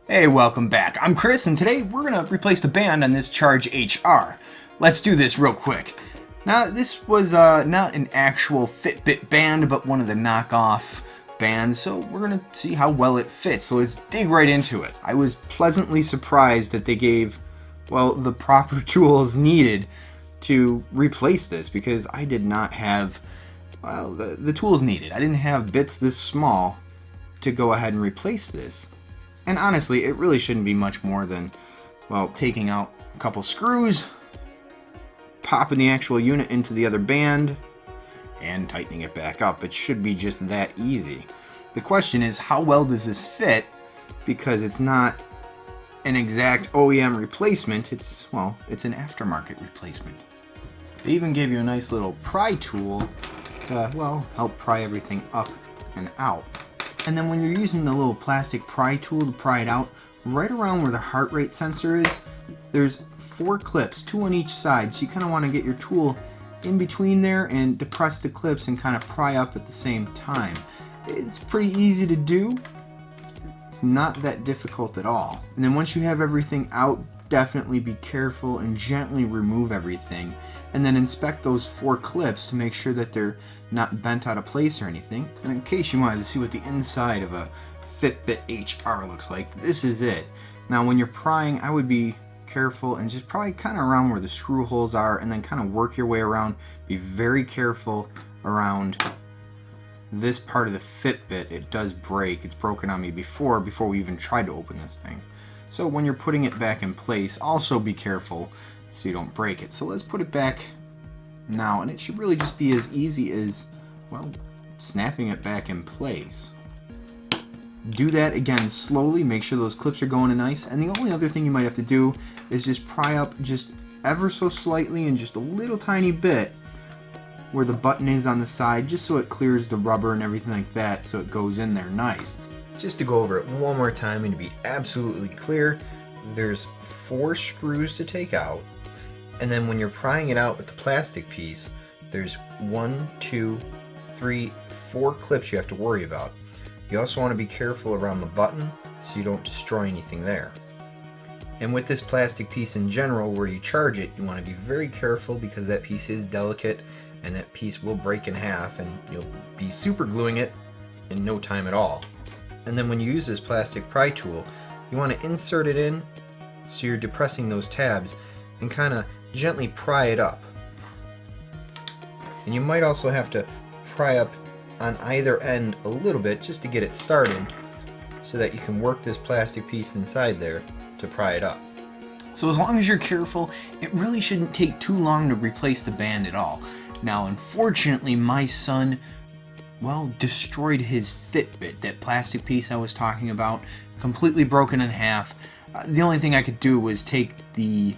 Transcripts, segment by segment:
Hey, welcome back. I'm Chris, and today we're going to replace the band on this Charge HR. Let's do this real quick. Now, this was not an actual Fitbit band, but one of the knockoff bands, so we're going to see how well it fits. So let's dig right into it. I was pleasantly surprised that they gave, well, the proper tools needed to replace this, because I did not have, well, the tools needed. I didn't have bits this small to go ahead and replace this. And honestly, it really shouldn't be much more than, well, taking out a couple screws, popping the actual unit into the other band, and tightening it back up. It should be just that easy. The question is, how well does this fit? Because it's not an exact OEM replacement, it's an aftermarket replacement. They even gave you a nice little pry tool to, well, help pry everything up and out. And then when you're using the little plastic pry tool to pry it out, right around where the heart rate sensor is, there's 4 clips, 2 on each side. So you kind of want to get your tool in between there and depress the clips and kind of pry up at the same time. It's pretty easy to do. It's not that difficult at all. And then once you have everything out, definitely be careful and gently remove everything. And then inspect those 4 clips to make sure that they're not bent out of place or anything. And in case you wanted to see what the inside of a Fitbit HR looks like, this is it. Now when you're prying, I would be careful and just probably kind of around where the screw holes are, and then kind of work your way around. Be very careful around this part of the Fitbit. It does break. It's broken on me before we even tried to open this thing. So when you're putting it back in place, also be careful so you don't break it. So let's put it back now, and it should really just be as easy as, well, snapping it back in place. Do that again slowly, make sure those clips are going in nice, and the only other thing you might have to do is just pry up just ever so slightly and just a little tiny bit where the button is on the side, just so it clears the rubber and everything like that, so it goes in there nice. Just to go over it one more time and to be absolutely clear, there's 4 screws to take out. And then when you're prying it out with the plastic piece, there's 1, 2, 3, 4 clips you have to worry about. You also want to be careful around the button so you don't destroy anything there. And with this plastic piece in general, where you charge it, you want to be very careful because that piece is delicate and that piece will break in half and you'll be super gluing it in no time at all. And then when you use this plastic pry tool, you want to insert it in so you're depressing those tabs and kind of gently pry it up. And you might also have to pry up on either end a little bit just to get it started, so that you can work this plastic piece inside there to pry it up. So as long as you're careful, it really shouldn't take too long to replace the band at all. Now unfortunately, my son, well, destroyed his Fitbit, that plastic piece I was talking about, completely broken in half. The only thing I could do was take the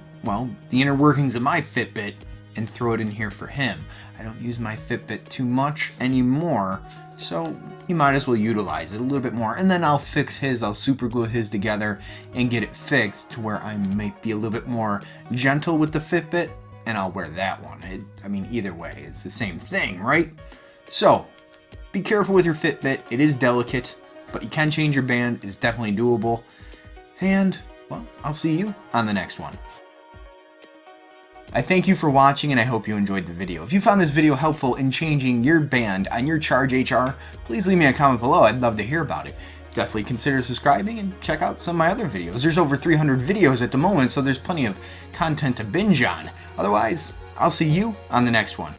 inner workings of my Fitbit and throw it in here for him. I don't use my Fitbit too much anymore, so you might as well utilize it a little bit more. And then I'll fix his, I'll super glue his together and get it fixed to where I might be a little bit more gentle with the Fitbit, and I'll wear that one. I mean, either way, it's the same thing, right? So, be careful with your Fitbit. It is delicate, but you can change your band. It's definitely doable. And, well, I'll see you on the next one. I thank you for watching, and I hope you enjoyed the video. If you found this video helpful in changing your band on your Charge HR, please leave me a comment below. I'd love to hear about it. Definitely consider subscribing and check out some of my other videos. There's over 300 videos at the moment, so there's plenty of content to binge on. Otherwise, I'll see you on the next one.